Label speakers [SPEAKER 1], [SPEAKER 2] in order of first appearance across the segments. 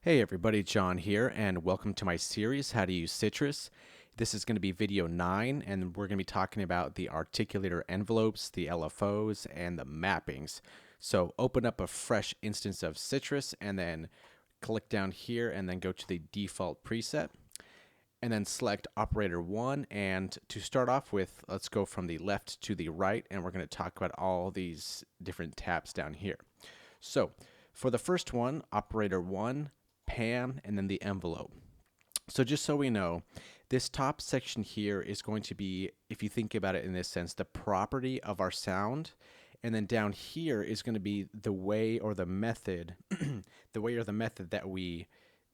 [SPEAKER 1] Hey everybody, John here, and welcome to my series, How to Use Sytrus. This is going to be video 9, and we're going to be talking about the articulator envelopes, the LFOs, and the mappings. So open up a fresh instance of Sytrus, and then click down here, and then go to the default preset, and then select operator 1. And to start off with, let's go from the left to the right, and we're going to talk about all these different tabs down here. So for the first one, operator 1, pan, and then the envelope. So just so we know, this top section here is going to be, if you think about it in this sense, the property of our sound. And then down here is going to be the way or the method, that we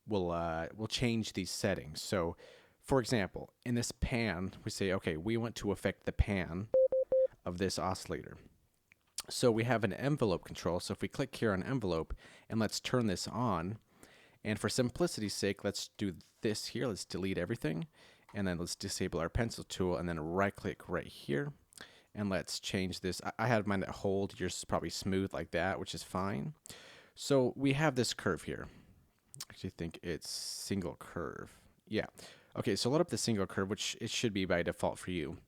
[SPEAKER 1] will change these settings. So for example, in this pan, we say, okay, we want to affect the pan of this oscillator. So we have an envelope control. So if we click here on envelope and let's turn this on, and for simplicity's sake, let's do this here. Let's delete everything, and then let's disable our pencil tool, and then right click right here, and let's change this. I had mine at hold. Yours is probably smooth like that, which is fine. So we have this curve here. I actually think it's single curve. Yeah. Okay, so load up the single curve, which it should be by default for you.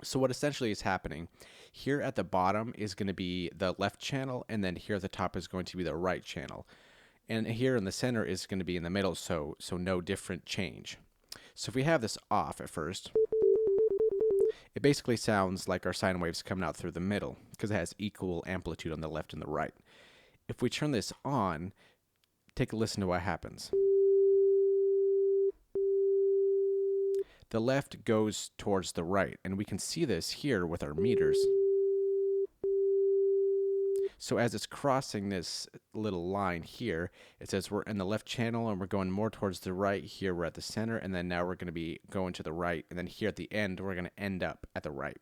[SPEAKER 1] So what essentially is happening here at the bottom is going to be the left channel, and then here at the top is going to be the right channel. And here in the center is going to be in the middle, so no different change. So if we have this off at first, it basically sounds like our sine waves coming out through the middle because it has equal amplitude on the left and the right. If we turn this on, take a listen to what happens. The left goes towards the right, and we can see this here with our meters. So as it's crossing this little line here, it says we're in the left channel and we're going more towards the right. Here we're at the center, and then now we're going to be going to the right, and then here at the end we're going to end up at the right.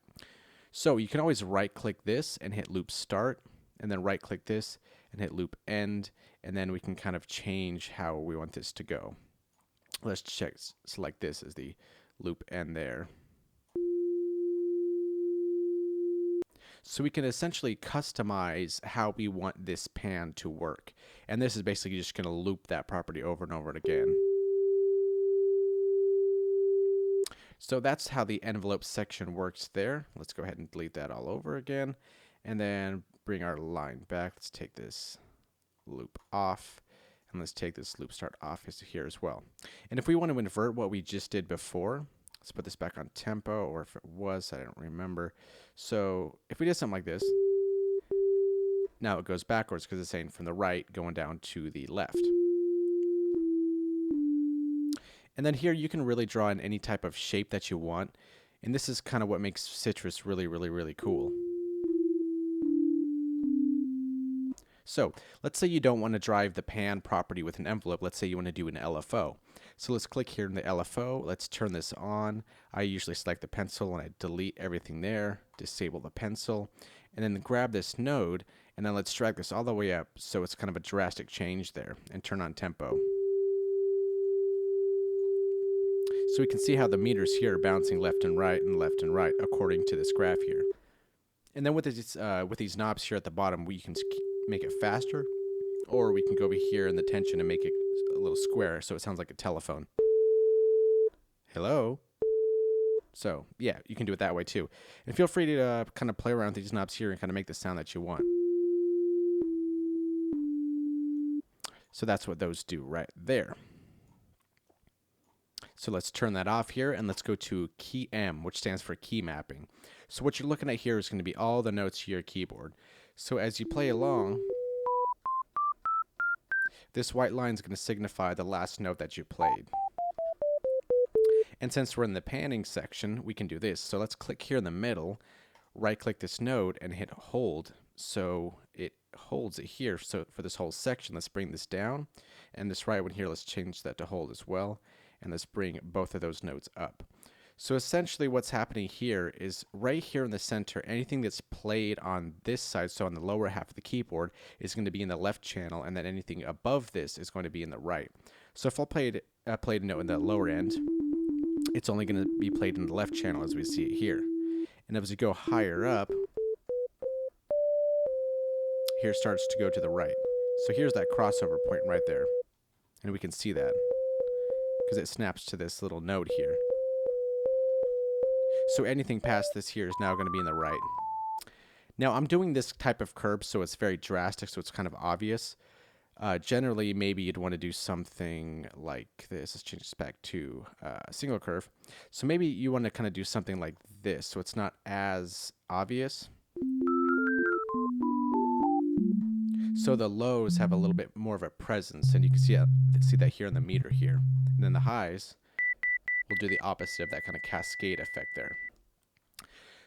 [SPEAKER 1] So you can always right click this and hit loop start, and then right click this and hit loop end, and then we can kind of change how we want this to go. Let's select this as the loop end there. So we can essentially customize how we want this pan to work. And this is basically just going to loop that property over and over again. So that's how the envelope section works there. Let's go ahead and delete that all over again. And then bring our line back. Let's take this loop off. And let's take this loop start off here as well. And if we want to invert what we just did before, let's put this back on tempo, or if it was, I don't remember. So if we did something like this, now it goes backwards because it's saying from the right going down to the left. And then here you can really draw in any type of shape that you want. And this is kind of what makes Sytrus really cool. So let's say you don't want to drive the pan property with an envelope. Let's say you want to do an LFO. So let's click here in the LFO. Let's turn this on. I usually select the pencil and I delete everything there, disable the pencil, and then grab this node, and then let's drag this all the way up so it's kind of a drastic change there, and turn on tempo. So we can see how the meters here are bouncing left and right according to this graph here. And then with these knobs here at the bottom, we can make it faster, or we can go over here in the tension and make it a little square so it sounds like a telephone. Hello? So yeah, you can do it that way too. And feel free to kind of play around with these knobs here and kind of make the sound that you want. So that's what those do right there. So let's turn that off here, and let's go to key M, which stands for key mapping. So what you're looking at here is going to be all the notes to your keyboard. So as you play along, this white line is going to signify the last note that you played. And since we're in the panning section, we can do this. So let's click here in the middle, right click this node and hit hold. So it holds it here. So for this whole section, let's bring this down. And this right one here, let's change that to hold as well. And let's bring both of those nodes up. So essentially what's happening here is right here in the center, anything that's played on this side, so on the lower half of the keyboard, is going to be in the left channel, and then anything above this is going to be in the right. So if I played a note in the lower end, it's only going to be played in the left channel as we see it here. And as we go higher up, here starts to go to the right. So here's that crossover point right there. And we can see that because it snaps to this little node here. So anything past this here is now going to be in the right. Now I'm doing this type of curve so it's very drastic, so it's kind of obvious. Generally, maybe you'd want to do something like this. Let's change this back to a single curve. So maybe you want to kind of do something like this so it's not as obvious. So the lows have a little bit more of a presence, and you can see that here in the meter here. And then the highs will do the opposite of that kind of cascade effect there.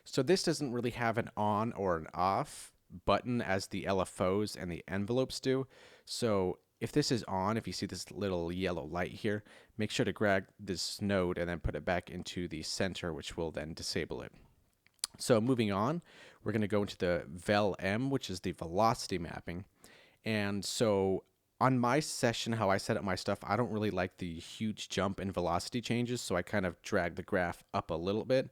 [SPEAKER 1] So this doesn't really have an on or an off button as the LFOs and the envelopes do. So if this is on, if you see this little yellow light here, make sure to grab this node and then put it back into the center, which will then disable it. So moving on, we're going to go into the VEL-M, which is the velocity mapping. And so on my session, how I set up my stuff, I don't really like the huge jump in velocity changes, so I kind of drag the graph up a little bit.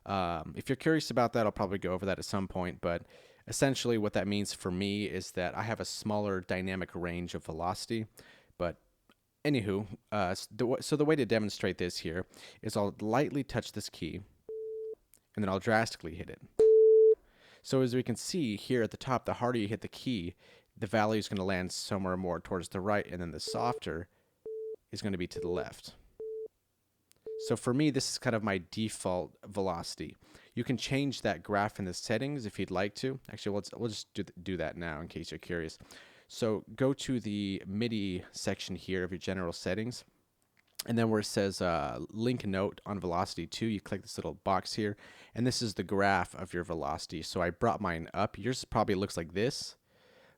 [SPEAKER 1] If you're curious about that, I'll probably go over that at some point, but essentially what that means for me is that I have a smaller dynamic range of velocity. But anywho, so the way to demonstrate this here is I'll lightly touch this key, and then I'll drastically hit it. So as we can see here at the top, the harder you hit the key, the value is going to land somewhere more towards the right, and then the softer is going to be to the left. So for me, this is kind of my default velocity. You can change that graph in the settings if you'd like to. Actually, we'll just do that now in case you're curious. So go to the MIDI section here of your general settings. And then where it says link note on velocity 2, you click this little box here. And this is the graph of your velocity. So I brought mine up. Yours probably looks like this.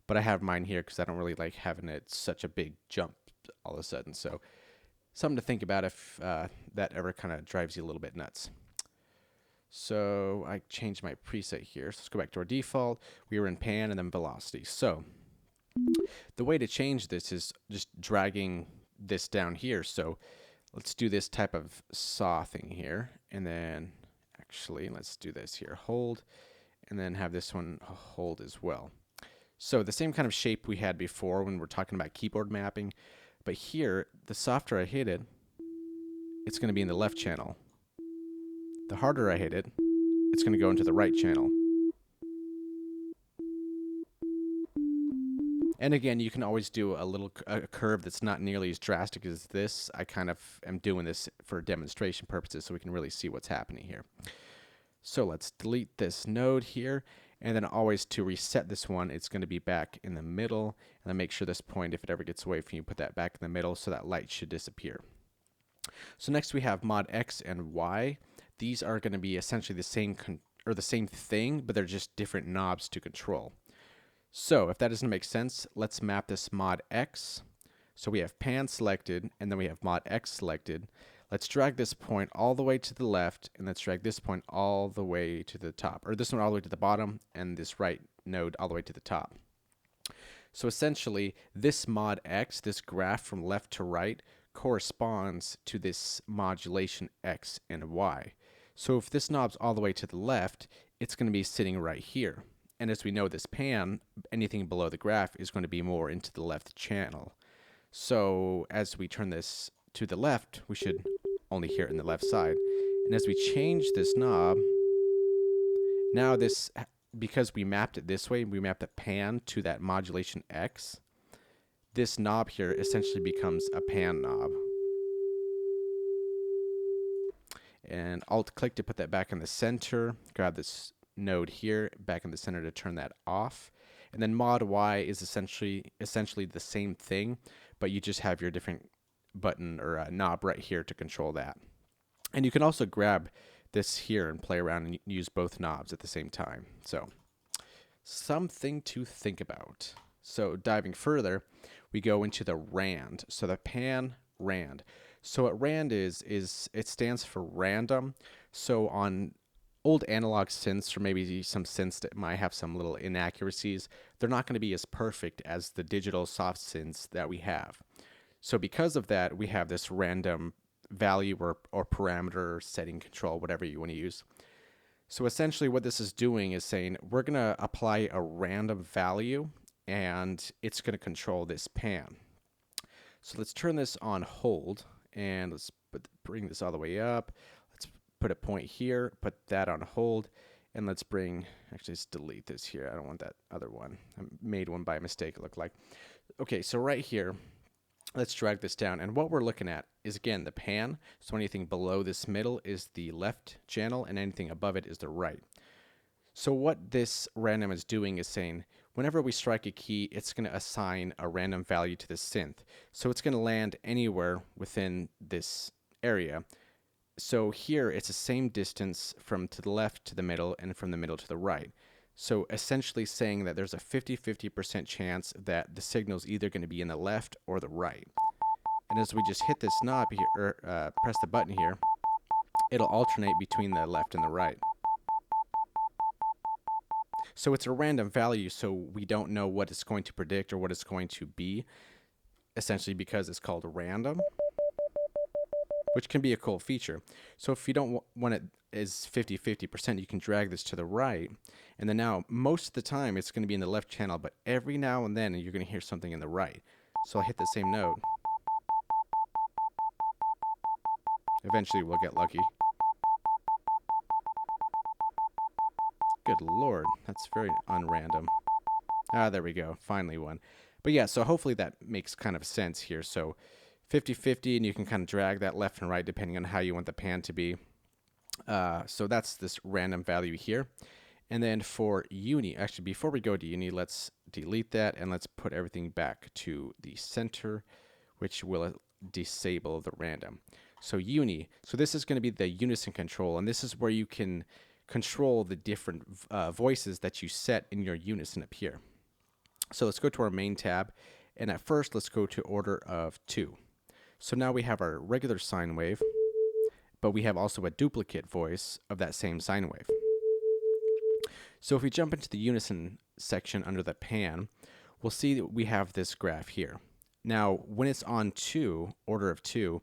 [SPEAKER 1] But I have mine here because I don't really like having it such a big jump all of a sudden. So something to think about if that ever kind of drives you a little bit nuts. So I changed my preset here. So let's go back to our default. We were in pan and then velocity. So the way to change this is just dragging this down here. So let's do this type of saw thing here. And then actually, let's do this here. Hold. And then have this one hold as well. So the same kind of shape we had before when we're talking about keyboard mapping. But here, the softer I hit it, it's going to be in the left channel. The harder I hit it, it's going to go into the right channel. And again, you can always do a curve that's not nearly as drastic as this. I kind of am doing this for demonstration purposes so we can really see what's happening here. So let's delete this node here. And then always to reset this one, it's going to be back in the middle. And then make sure this point, if it ever gets away from you, put that back in the middle so that light should disappear. So next we have mod X and Y. These are going to be essentially the same thing, but they're just different knobs to control. So if that doesn't make sense, let's map this mod X. So we have pan selected, and then we have mod X selected. Let's drag this point all the way to the left, and let's drag this point all the way to the top, or this one all the way to the bottom, and this right node all the way to the top. So essentially, this mod X, this graph from left to right, corresponds to this modulation X and Y. So if this knob's all the way to the left, it's going to be sitting right here. And as we know, this pan, anything below the graph is going to be more into the left channel. So as we turn this to the left, we should only hear it in the left side. And as we change this knob, now this, because we mapped it this way, we mapped the pan to that modulation X, this knob here essentially becomes a pan knob. And Alt-click to put that back in the center, grab this node here back in the center to turn that off. And then mod Y is essentially the same thing, but you just have your different button or knob right here to control that. And you can also grab this here and play around and use both knobs at the same time. So something to think about. So diving further, we go into the RAND. So the pan RAND. So what RAND is it stands for random. So on old analog synths, or maybe some synths that might have some little inaccuracies, they're not going to be as perfect as the digital soft synths that we have. So because of that, we have this random value or parameter setting control, whatever you want to use. So essentially what this is doing is saying we're going to apply a random value and it's going to control this pan. So let's turn this on hold, and let's bring this all the way up. Let's put a point here, put that on hold, and let's actually let's delete this here. I don't want that other one. I made one by mistake, it looked like. Okay, so right here, let's drag this down, and what we're looking at is, again, the pan. So anything below this middle is the left channel, and anything above it is the right. So what this random is doing is saying, whenever we strike a key, it's going to assign a random value to the synth. So it's going to land anywhere within this area. So here, it's the same distance from to the left to the middle and from the middle to the right. So essentially saying that there's a 50-50% chance that the signal is either going to be in the left or the right. And as we just hit this knob here, or press the button here, it'll alternate between the left and the right. So it's a random value, so we don't know what it's going to predict or what it's going to be, essentially because it's called random, which can be a cool feature. So if you don't want it as 50-50%, you can drag this to the right, and then now most of the time it's going to be in the left channel, but every now and then you're going to hear something in the right. So I'll hit the same note. Eventually we'll get lucky. Good lord, that's very unrandom. Ah, there we go, finally one. But yeah, so hopefully that makes kind of sense here. So 50-50, and you can kind of drag that left and right depending on how you want the pan to be. So that's this random value here. And then for uni, actually before we go to uni, let's delete that and let's put everything back to the center, which will disable the random. So uni, so this is going to be the unison control, and this is where you can control the different voices that you set in your unison up here. So let's go to our main tab, and at first let's go to order of 2. So now we have our regular sine wave, but we have also a duplicate voice of that same sine wave. So if we jump into the unison section under the pan, we'll see that we have this graph here. Now when it's on 2, order of 2,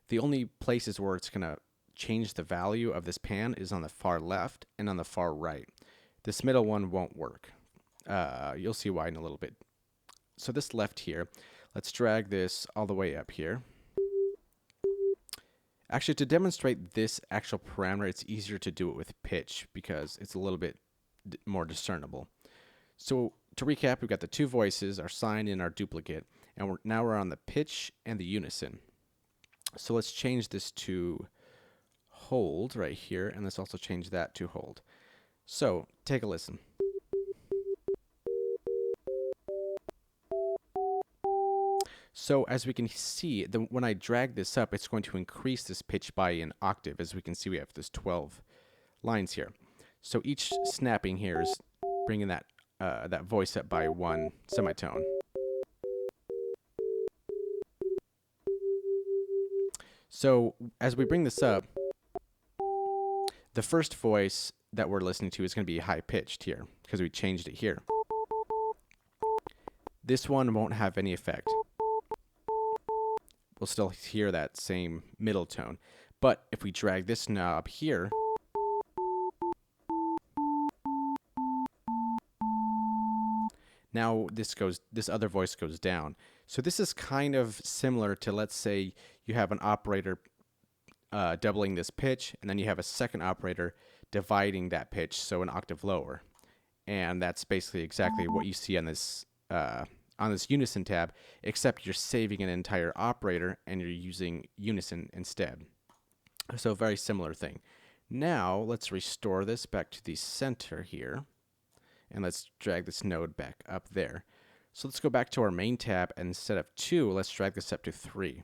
[SPEAKER 1] the only places where it's going to change the value of this pan is on the far left and on the far right. This middle one won't work. You'll see why in a little bit. So this left here, let's drag this all the way up here. Actually, to demonstrate this actual parameter, it's easier to do it with pitch because it's a little bit more discernible. So to recap, we've got the two voices, our sine and our duplicate, and now we're on the pitch and the unison. So let's change this to hold right here, and let's also change that to hold. So take a listen. So as we can see, when I drag this up, it's going to increase this pitch by an octave. As we can see, we have this 12 lines here. So each snapping here is bringing that that voice up by one semitone. So as we bring this up, the first voice that we're listening to is going to be high pitched here because we changed it here. This one won't have any effect. We'll still hear that same middle tone. But if we drag this knob here, now this other voice goes down. So this is kind of similar to, let's say you have an operator doubling this pitch, and then you have a second operator dividing that pitch, so an octave lower. And that's basically exactly what you see on this unison tab, except you're saving an entire operator and you're using unison instead. So a very similar thing. Now let's restore this back to the center here, and let's drag this node back up there. So let's go back to our main tab, and instead of 2, let's drag this up to 3.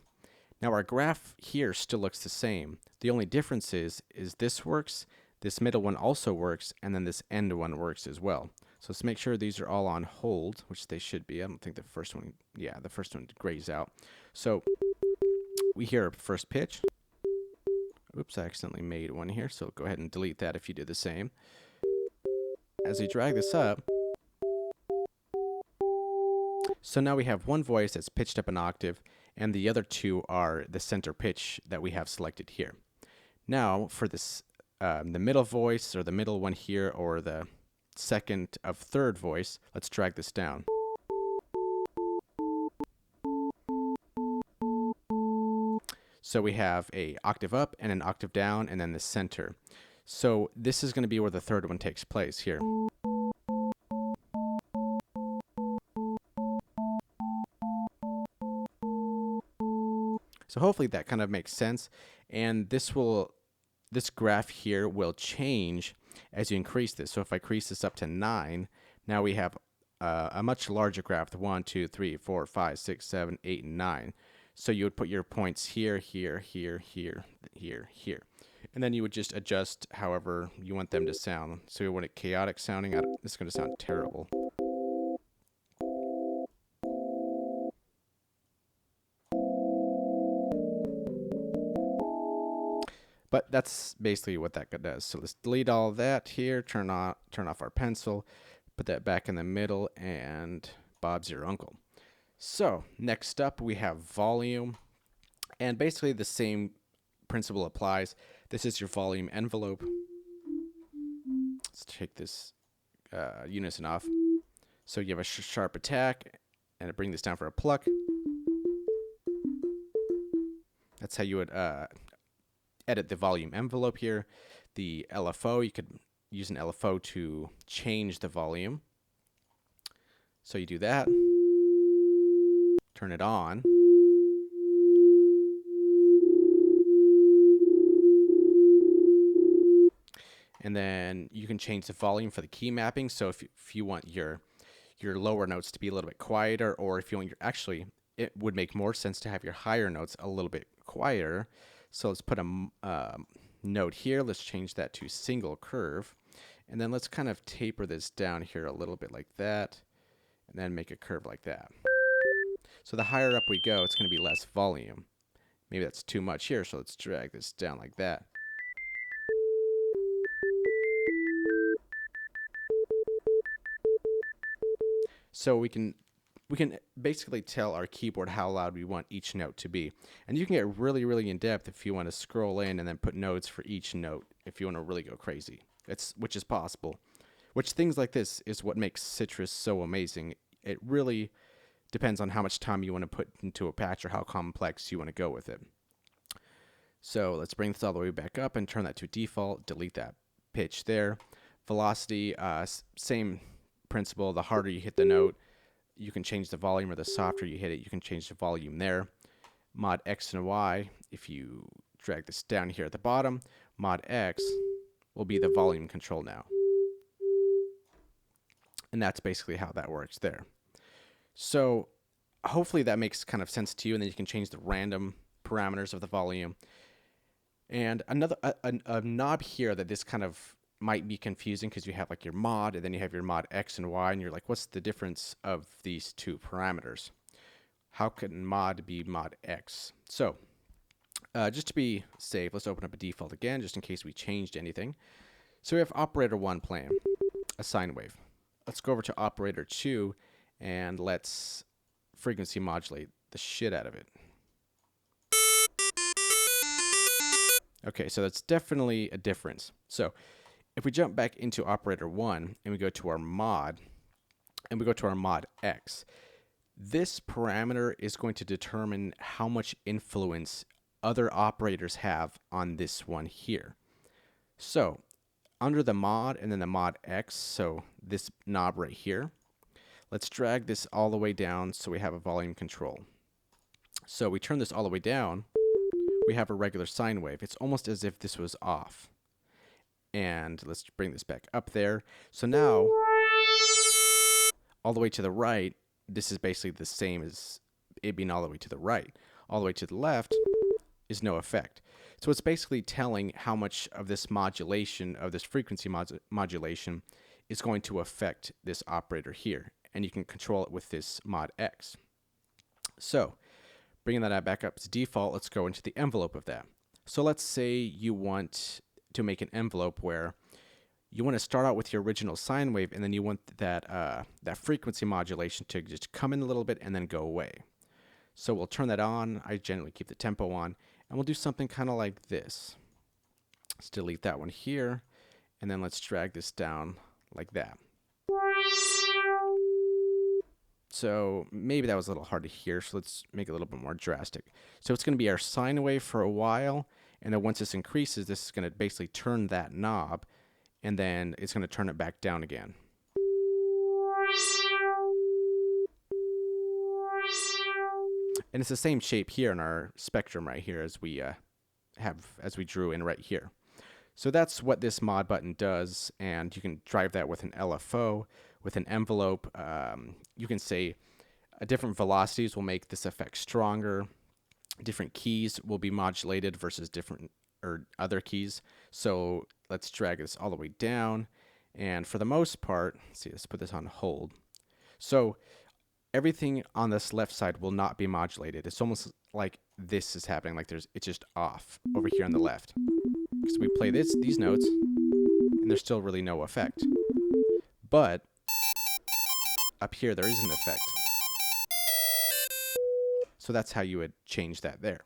[SPEAKER 1] Now our graph here still looks the same. The only difference is this works, this middle one also works, and then this end one works as well. So let's make sure these are all on hold, which they should be. I don't think the first one, yeah, the first one grays out. So we hear a first pitch. Oops, I accidentally made one here, so go ahead and delete that if you do the same. As we drag this up, so now we have one voice that's pitched up an octave, and the other two are the center pitch that we have selected here. Now for this, the middle voice, or the middle one here, or the second of third voice, let's drag this down. So we have a octave up and an octave down and then the center. So this is going to be where the third one takes place here. So hopefully that kind of makes sense. And this graph here will change as you increase this. So if I increase this up to 9, now we have a much larger graph, the 1, 2, 3, 4, 5, 6, 7, 8, and 9. So you would put your points here, here, here, here, here, here. And then you would just adjust however you want them to sound. So you want it chaotic sounding. This is going to sound terrible. But that's basically what that does. So let's delete all of that here, turn off our pencil, put that back in the middle, and Bob's your uncle. So next up we have volume, and basically the same principle applies. This is your volume envelope. Let's take this Unison off. So you have a sharp attack, and bring this down for a pluck. That's how you would edit the volume envelope here. The LFO, you could use an LFO to change the volume. So you do that, turn it on, and then you can change the volume for the key mapping. So if you want your lower notes to be a little bit quieter, or if you want actually, it would make more sense to have your higher notes a little bit quieter. So let's put a note here. Let's change that to single curve. And then let's kind of taper this down here a little bit like that. And then make a curve like that. So the higher up we go, it's going to be less volume. Maybe that's too much here, so let's drag this down like that. So we can basically tell our keyboard how loud we want each note to be. And you can get really, really in depth if you want to scroll in and then put notes for each note if you want to really go crazy. Which is possible. Which things like this is what makes Sytrus so amazing. It really depends on how much time you want to put into a patch or how complex you want to go with it. So let's bring this all the way back up and turn that to default. Delete that pitch there. Velocity, same principle. The harder you hit the note, you can change the volume, or the softer you hit it, you can change the volume there. Mod X and Y, if you drag this down here at the bottom, Mod X will be the volume control now. And that's basically how that works there. So hopefully that makes kind of sense to you, and then you can change the random parameters of the volume. And another a knob here that this kind of might be confusing, because you have like your mod and then you have your mod X and Y, and you're like, what's the difference of these two parameters? How can mod be mod X? So just to be safe, let's open up a default again, just in case we changed anything. So we have operator 1 playing a sine wave. Let's go over to operator 2 and let's frequency modulate the shit out of it. Okay, so that's definitely a difference. So if we jump back into operator 1 and we go to our mod, and we go to our mod X, this parameter is going to determine how much influence other operators have on this one here. So under the mod and then the mod X, so this knob right here, let's drag this all the way down so we have a volume control. So we turn this all the way down, we have a regular sine wave. It's almost as if this was off. And let's bring this back up there. So now, all the way to the right, this is basically the same as it being all the way to the right. All the way to the left is no effect. So it's basically telling how much of this modulation, of this frequency modulation, is going to affect this operator here. And you can control it with this mod X. So bringing that back up to default, let's go into the envelope of that. So let's say you want to make an envelope where you want to start out with your original sine wave, and then you want that that frequency modulation to just come in a little bit and then go away. So we'll turn that on. I generally keep the tempo on, and we'll do something kind of like this. Let's delete that one here, and then let's drag this down like that. So maybe that was a little hard to hear, so let's make it a little bit more drastic. So it's going to be our sine wave for a while, and then once this increases, this is going to basically turn that knob, and then it's going to turn it back down again. And it's the same shape here in our spectrum right here as we drew in right here. So that's what this mod button does, and you can drive that with an LFO, with an envelope. You can say different velocities will make this effect stronger. Different keys will be modulated versus different or other keys. So let's drag this all the way down, and for the most part, let's put this on hold. So everything on this left side will not be modulated. It's almost like this is happening, like it's just off over here on the left. Because we play these notes, and there's still really no effect. But up here, there is an effect. So that's how you would change that there.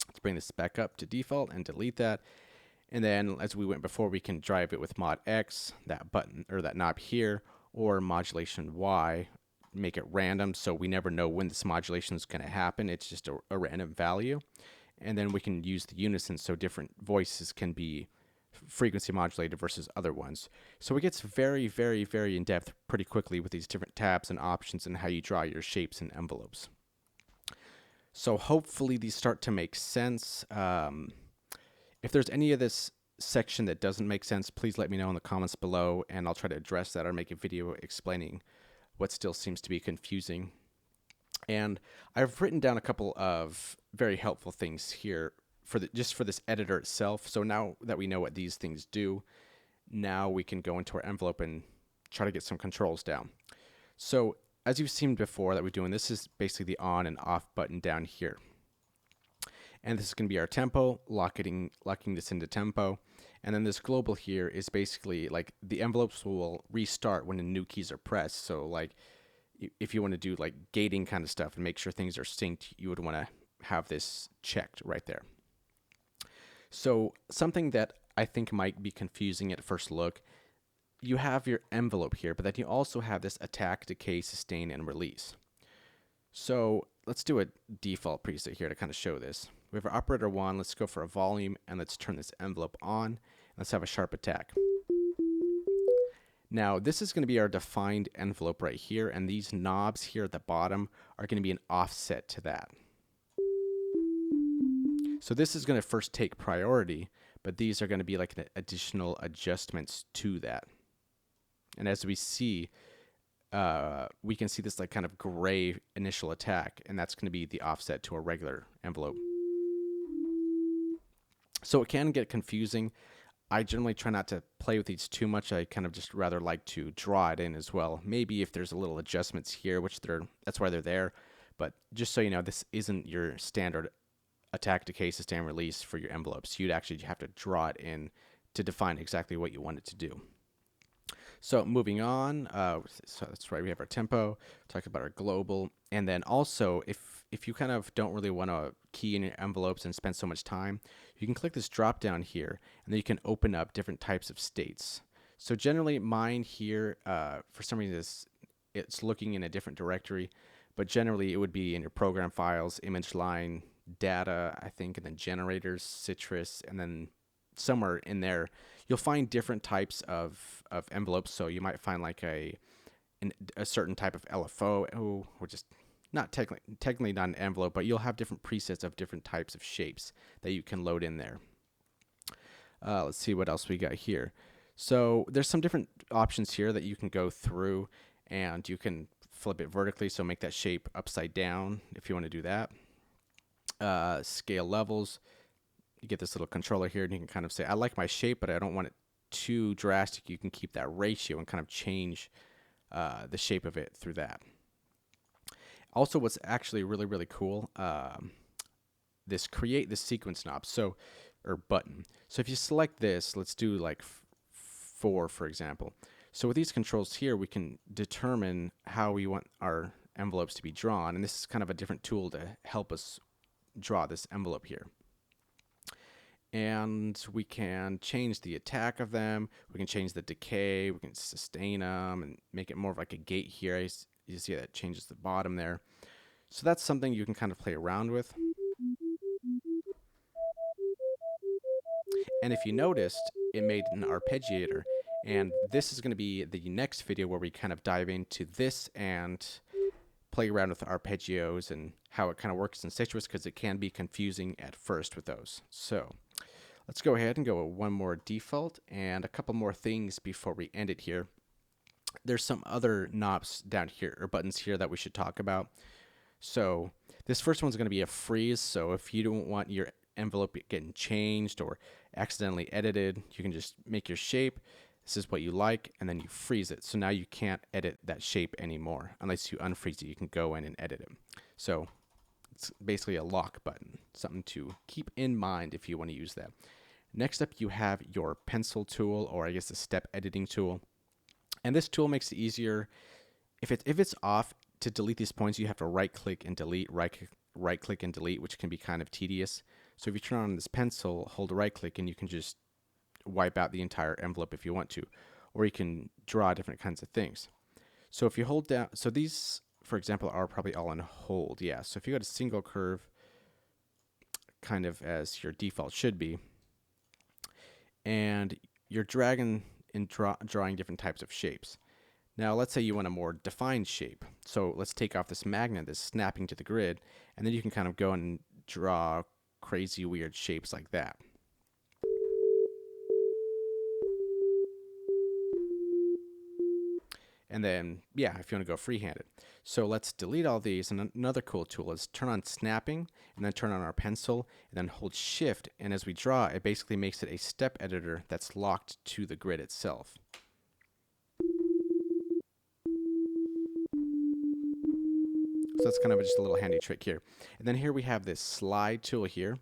[SPEAKER 1] Let's bring this back up to default and delete that. And then, as we went before, we can drive it with Mod X, that button or that knob here, or Modulation Y, make it random, so we never know when this modulation is going to happen. It's just a random value. And then we can use the Unison, so different voices can be frequency modulated versus other ones. So it gets very, very, very in-depth pretty quickly with these different tabs and options and how you draw your shapes and envelopes. So hopefully these start to make sense. If there's any of this section that doesn't make sense, please let me know in the comments below, and I'll try to address that or make a video explaining what still seems to be confusing. And I've written down a couple of very helpful things here just for this editor itself. So now that we know what these things do, now we can go into our envelope and try to get some controls down. So as you've seen before that we're doing, this is basically the on and off button down here. And this is going to be our tempo, locking this into tempo. And then this global here is basically like the envelopes will restart when the new keys are pressed. So like if you want to do like gating kind of stuff and make sure things are synced, you would want to have this checked right there. So something that I think might be confusing at first look, you have your envelope here, but then you also have this attack, decay, sustain, and release. So let's do a default preset here to kind of show this. We have our operator 1, let's go for a volume, and let's turn this envelope on. Let's have a sharp attack. Now this is going to be our defined envelope right here, and these knobs here at the bottom are going to be an offset to that. So this is going to first take priority, but these are going to be like additional adjustments to that. And as we see, we can see this like kind of gray initial attack, and that's going to be the offset to a regular envelope. So it can get confusing. I generally try not to play with these too much. I kind of just rather like to draw it in as well. Maybe if there's a little adjustments here, that's why they're there. But just so you know, this isn't your standard attack, decay, sustain, release for your envelopes. You'd actually have to draw it in to define exactly what you want it to do. So moving on, so that's right, we have our tempo, talk about our global, and then also if you kind of don't really want to key in your envelopes and spend so much time, you can click this drop down here, and then you can open up different types of states. So generally mine here, for some reason it's looking in a different directory, but generally it would be in your program files, image line, data, I think, and then generators, Sytrus, and then somewhere in there you'll find different types of envelopes. So you might find like a certain type of LFO, which is not technically not an envelope, but you'll have different presets of different types of shapes that you can load in there. Let's see what else we got here. So there's some different options here that you can go through, and you can flip it vertically, so make that shape upside down if you want to do that. Scale levels, you get this little controller here, and you can kind of say, I like my shape, but I don't want it too drastic. You can keep that ratio and kind of change the shape of it through that. Also, what's actually really, really cool, this create the sequence knob, or button. So if you select this, let's do like 4, for example. So with these controls here, we can determine how we want our envelopes to be drawn, and this is kind of a different tool to help us draw this envelope here. And we can change the attack of them, we can change the decay, we can sustain them and make it more of like a gate here. You see that changes the bottom there. So that's something you can kind of play around with. And if you noticed, it made an arpeggiator. And this is going to be the next video where we kind of dive into this and play around with arpeggios and how it kind of works in Sytrus, because it can be confusing at first with those. So let's go ahead and go with one more default and a couple more things before we end it here. There's some other knobs down here, or buttons here, that we should talk about. So this first one's going to be a freeze. So if you don't want your envelope getting changed or accidentally edited, you can just make your shape. This is what you like, and then you freeze it. So now you can't edit that shape anymore. Unless you unfreeze it, you can go in and edit it. So it's basically a lock button, something to keep in mind if you want to use that. Next up, you have your pencil tool, or I guess the step editing tool. And this tool makes it easier. If it's off, to delete these points, you have to right click and delete, right click and delete, which can be kind of tedious. So if you turn on this pencil, hold right click, and you can just wipe out the entire envelope if you want to, or you can draw different kinds of things. So if you hold down, so these, for example, are probably all on hold. Yeah. So if you go to single curve, kind of as your default should be, and you're dragging and drawing different types of shapes. Now let's say you want a more defined shape. So let's take off this magnet that's snapping to the grid, and then you can kind of go and draw crazy weird shapes like that. And then, yeah, if you want to go freehanded. So let's delete all these. And another cool tool is turn on snapping, and then turn on our pencil, and then hold shift. And as we draw, it basically makes it a step editor that's locked to the grid itself. So that's kind of just a little handy trick here. And then here we have this slide tool here.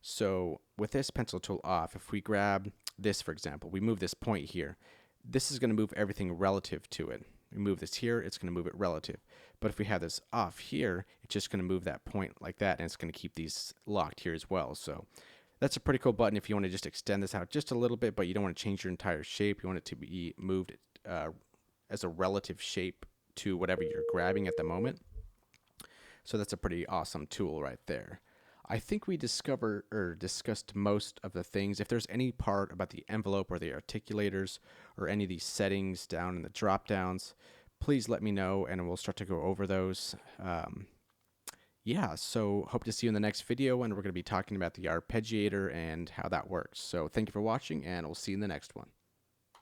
[SPEAKER 1] So with this pencil tool off, if we grab this, for example, we move this point here, this is going to move everything relative to it. We move this here, it's going to move it relative. But if we have this off here, it's just going to move that point like that, and it's going to keep these locked here as well. So that's a pretty cool button if you want to just extend this out just a little bit, but you don't want to change your entire shape. You want it to be moved as a relative shape to whatever you're grabbing at the moment. So that's a pretty awesome tool right there. I think we discussed most of the things. If there's any part about the envelope or the articulators or any of these settings down in the drop downs, please let me know and we'll start to go over those. Yeah, so hope to see you in the next video, and we're going to be talking about the arpeggiator and how that works. So thank you for watching, and we'll see you in the next one.